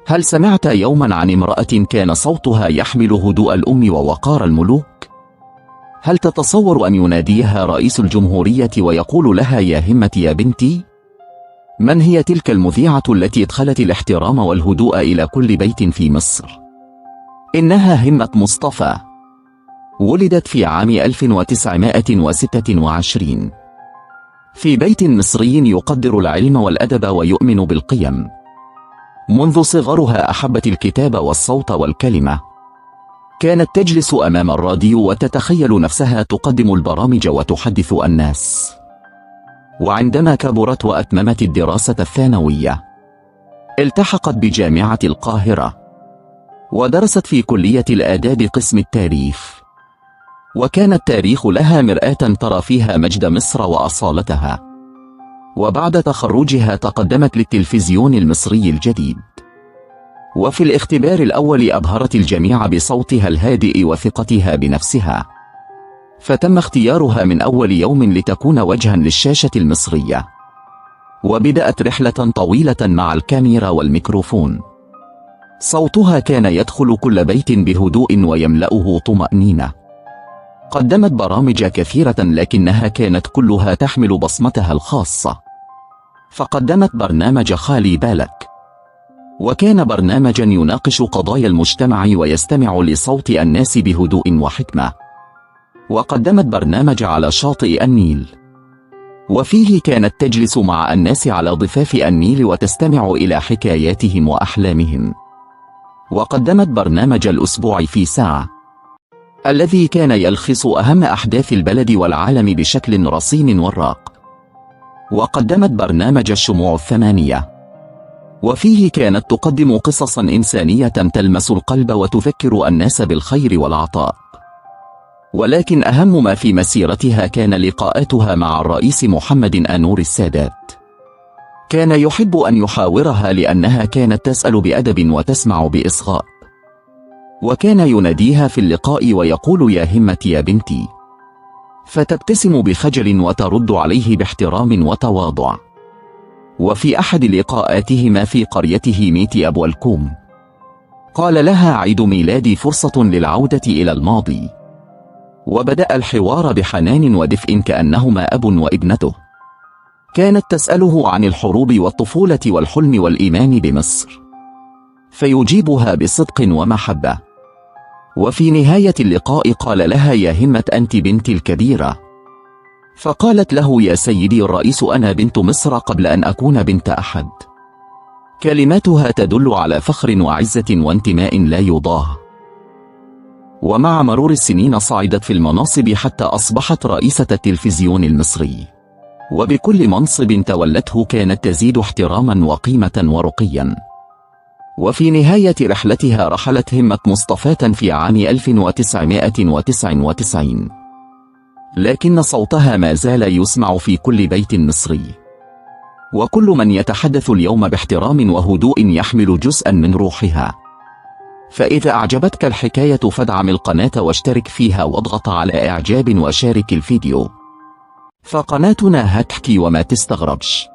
هل سمعت يوما عن امرأة كان صوتها يحمل هدوء الأم ووقار الملوك؟ هل تتصور أن يناديها رئيس الجمهورية ويقول لها يا همة يا بنتي؟ من هي تلك المذيعة التي ادخلت الاحترام والهدوء إلى كل بيت في مصر؟ إنها همة مصطفى. ولدت في عام 1926 في بيت مصري يقدر العلم والأدب ويؤمن بالقيم. منذ صغرها أحبت الكتاب والصوت والكلمة. كانت تجلس أمام الراديو وتتخيل نفسها تقدم البرامج وتحدث الناس. وعندما كبرت وأتممت الدراسة الثانوية، التحقت بجامعة القاهرة ودرست في كلية الآداب قسم التاريخ. وكان التاريخ لها مرآة ترى فيها مجد مصر وأصالتها. وبعد تخرجها تقدمت للتلفزيون المصري الجديد، وفي الاختبار الأول أبهرت الجميع بصوتها الهادئ وثقتها بنفسها، فتم اختيارها من أول يوم لتكون وجها للشاشة المصرية. وبدأت رحلة طويلة مع الكاميرا والميكروفون. صوتها كان يدخل كل بيت بهدوء ويملأه طمأنينة. قدمت برامج كثيرة لكنها كانت كلها تحمل بصمتها الخاصة. فقدمت برنامج خالي بالك، وكان برنامجا يناقش قضايا المجتمع ويستمع لصوت الناس بهدوء وحكمة. وقدمت برنامج على شاطئ النيل، وفيه كانت تجلس مع الناس على ضفاف النيل وتستمع إلى حكاياتهم وأحلامهم. وقدمت برنامج الأسبوع في ساعة، الذي كان يلخص أهم أحداث البلد والعالم بشكل رصين وراق. وقدمت برنامج الشموع الثمانية، وفيه كانت تقدم قصصا إنسانية تلمس القلب وتذكر الناس بالخير والعطاء. ولكن أهم ما في مسيرتها كان لقاءاتها مع الرئيس محمد أنور السادات. كان يحب أن يحاورها لأنها كانت تسأل بأدب وتسمع بإصغاء. وكان يناديها في اللقاء ويقول يا همة يا بنتي، فتبتسم بخجل وترد عليه باحترام وتواضع. وفي أحد لقاءاتهما في قريته ميتي أبو الكوم، قال لها عيد ميلادي فرصة للعودة إلى الماضي. وبدأ الحوار بحنان ودفء كأنهما أب وابنته. كانت تسأله عن الحروب والطفولة والحلم والإيمان بمصر، فيجيبها بصدق ومحبة. وفي نهاية اللقاء قال لها يا همة أنت بنتي الكبيرة. فقالت له يا سيدي الرئيس أنا بنت مصر قبل أن أكون بنت أحد. كلماتها تدل على فخر وعزة وانتماء لا يضاه. ومع مرور السنين صعدت في المناصب حتى أصبحت رئيسة التلفزيون المصري. وبكل منصب تولته كانت تزيد احتراما وقيمة ورقيا. وفي نهاية رحلتها رحلت همة مصطفى في عام 1999، لكن صوتها ما زال يسمع في كل بيت مصري. وكل من يتحدث اليوم باحترام وهدوء يحمل جزءا من روحها. فإذا أعجبتك الحكاية فادعم القناة واشترك فيها واضغط على إعجاب وشارك الفيديو. فقناتنا هتحكي وما تستغربش.